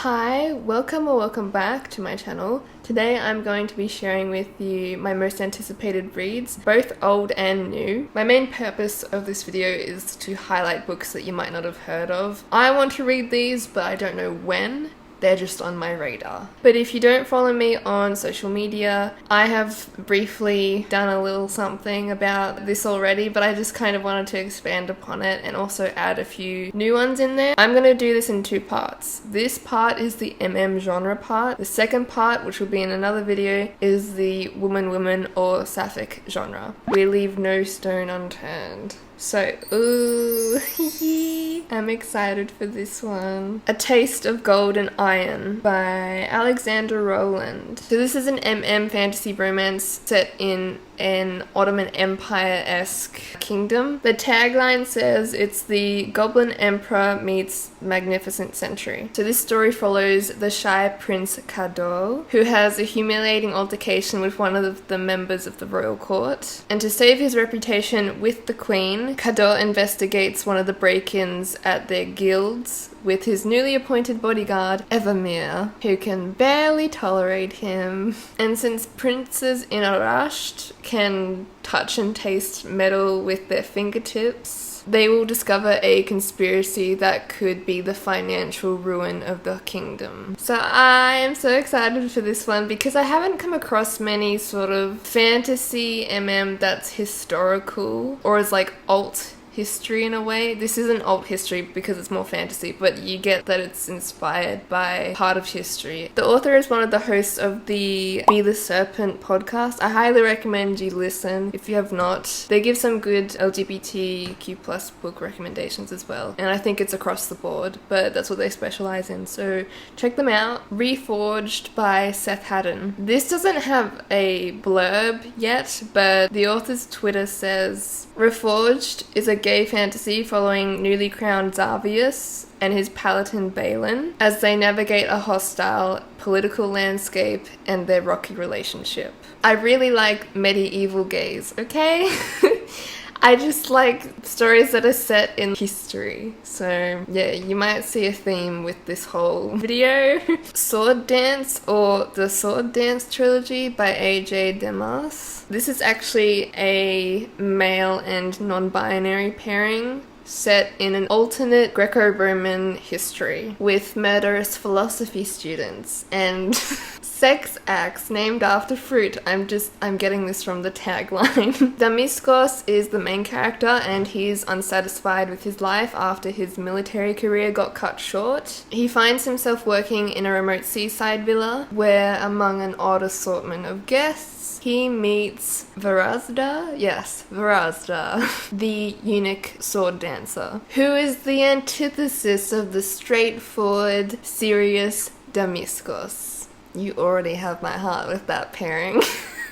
Hi, welcome or welcome back to my channel. Today I'm going to be sharing with you my most anticipated reads, both old and new. My main purpose of this video is to highlight books that you might not have heard of. I want to read these, but I don't know when. They're just on my radar. But if you don't follow me on social media, I have briefly done a little something about this already, but I just kind of wanted to expand upon it and also add a few new ones in there. I'm going to do this in two parts. This part is the genre part. The second part, which will be in another video, is the woman or sapphic genre. We leave no stone unturned. So, ooh, I'm excited for this one. A Taste of Gold and Iron by Alexandra Rowland. So this is an fantasy romance set in an Ottoman Empire-esque kingdom. The tagline says it's the Goblin Emperor meets Magnificent Century. So this story follows the shy Prince Cadeau, who has a humiliating altercation with one of the members of the royal court. And to save his reputation with the queen, Cadeau investigates one of the break-ins at their guilds with his newly appointed bodyguard, Evermere, who can barely tolerate him. And since princes in Arasht can touch and taste metal with their fingertips, they will discover a conspiracy that could be the financial ruin of the kingdom. So I am so excited for this one because I haven't come across many sort of fantasy that's historical or is like alt history in a way. This isn't alt history because it's more fantasy, but you get that it's inspired by part of history. The author is one of the hosts of the Be the Serpent podcast. I highly recommend you listen if you have not. They give some good LGBTQ plus book recommendations as well, and I think it's across the board, but that's what they specialize in, so check them out. Reforged by Seth Haddon. This doesn't have a blurb yet, but the author's Twitter says, Reforged is a gay fantasy following newly crowned Xavius and his paladin Balin as they navigate a hostile political landscape and their rocky relationship. I really like medieval gays, okay? I just like stories that are set in history. So yeah, you might see a theme with this whole video. Sword Dance, or the Sword Dance trilogy by A.J. Demas. This is actually a male and non-binary pairing set in an alternate Greco-Roman history with murderous philosophy students and sex acts named after fruit. I'm getting this from the tagline. Damiskos is the main character and he's unsatisfied with his life after his military career got cut short. He finds himself working in a remote seaside villa where, among an odd assortment of guests, he meets Varazda, the eunuch sword dancer, who is the antithesis of the straightforward, serious Damiskos. You already have my heart with that pairing.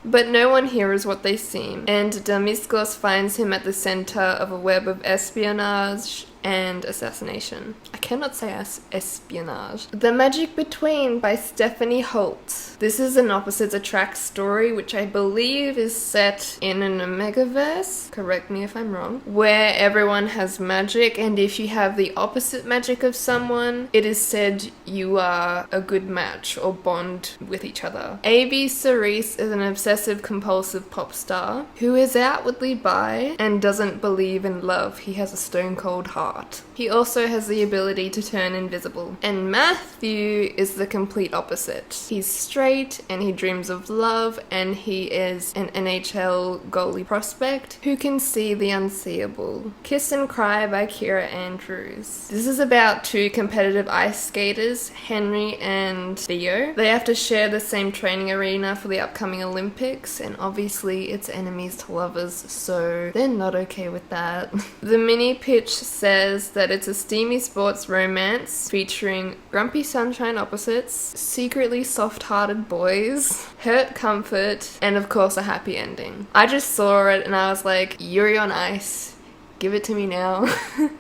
But no one here is what they seem, and Damiskos finds him at the center of a web of espionage and assassination. I cannot say espionage. The Magic Between by Stephanie Holt. This is an opposites attract story, which I believe is set in an Omegaverse, correct me if I'm wrong, where everyone has magic, and if you have the opposite magic of someone, it is said you are a good match or bond with each other. A.B. Cerise is an obsessive compulsive pop star who is outwardly bi and doesn't believe in love. He has a stone cold heart. He also has the ability to turn invisible. And Matthew is the complete opposite. He's straight and he dreams of love, and he is an NHL goalie prospect who can see the unseeable. Kiss and Cry by Kira Andrews. This is about two competitive ice skaters, Henry and Theo. They have to share the same training arena for the upcoming Olympics, and obviously it's enemies to lovers, so they're not okay with that. The mini pitch says that it's a steamy sports romance featuring grumpy sunshine opposites, secretly soft-hearted boys, hurt comfort, and of course a happy ending. I just saw it and I was like, Yuri on Ice, give it to me now.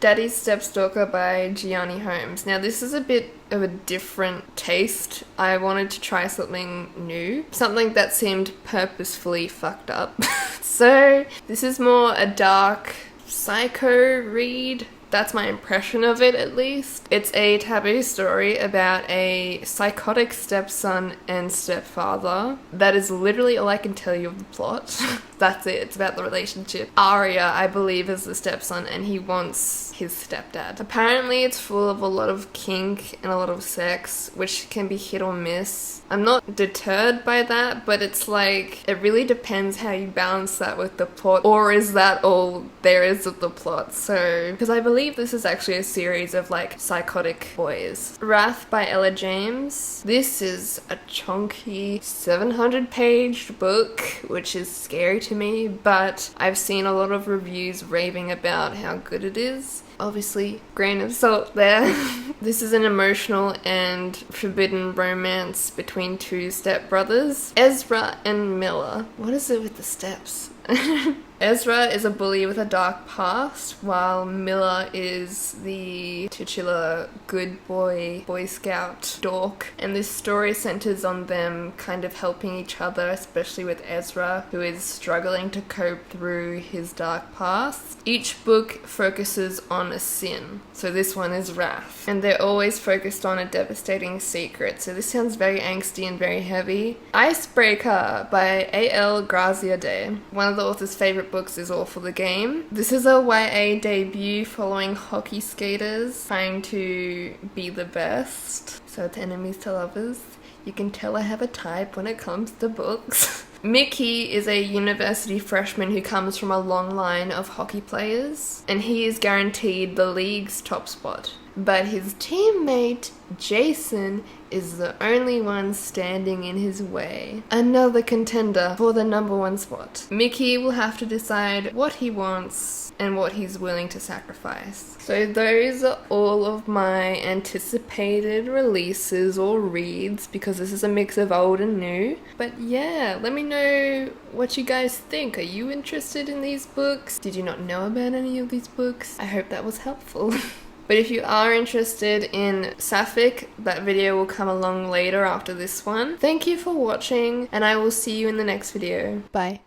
Daddy's Stepstalker by Gianni Holmes. Now this is a bit of a different taste. I wanted to try something new, something that seemed purposefully fucked up. So this is more a dark psycho read That's my impression of it, at least. It's a taboo story about a psychotic stepson and stepfather. That is literally all I can tell you of the plot. That's it. It's about the relationship. Arya, I believe, is the stepson, and he wants his stepdad. Apparently it's full of a lot of kink and a lot of sex, which can be hit or miss. I'm not deterred by that, but it's like, it really depends how you balance that with the plot, or is that all there is of the plot? So, because I believe this is actually a series of like psychotic boys. Wrath by Ella James. This is a chunky 700-page book, which is scary to me, but I've seen a lot of reviews raving about how good it is. Obviously, grain of salt there. This is an emotional and forbidden romance between two stepbrothers, Ezra and Miller. What is it with the steps? Ezra is a bully with a dark past, while Miller is the titular good boy, Boy Scout dork. And this story centers on them kind of helping each other, especially with Ezra, who is struggling to cope through his dark past. Each book focuses on a sin. So this one is Wrath. And they're always focused on a devastating secret. So this sounds very angsty and very heavy. Icebreaker by A.L. Graziadei. One of the author's favorite books is All for the Game. This is a YA debut following hockey skaters trying to be the best. So it's enemies to lovers. You can tell I have a type when it comes to books. Mickey is a university freshman who comes from a long line of hockey players, and he is guaranteed the league's top spot. But his teammate, Jason, is the only one standing in his way. Another contender for the #1 spot. Mickey will have to decide what he wants and what he's willing to sacrifice. So those are all of my anticipated releases or reads, because this is a mix of old and new. But yeah, let me know what you guys think. Are you interested in these books? Did you not know about any of these books? I hope that was helpful. But if you are interested in Sapphic, that video will come along later after this one. Thank you for watching, and I will see you in the next video. Bye.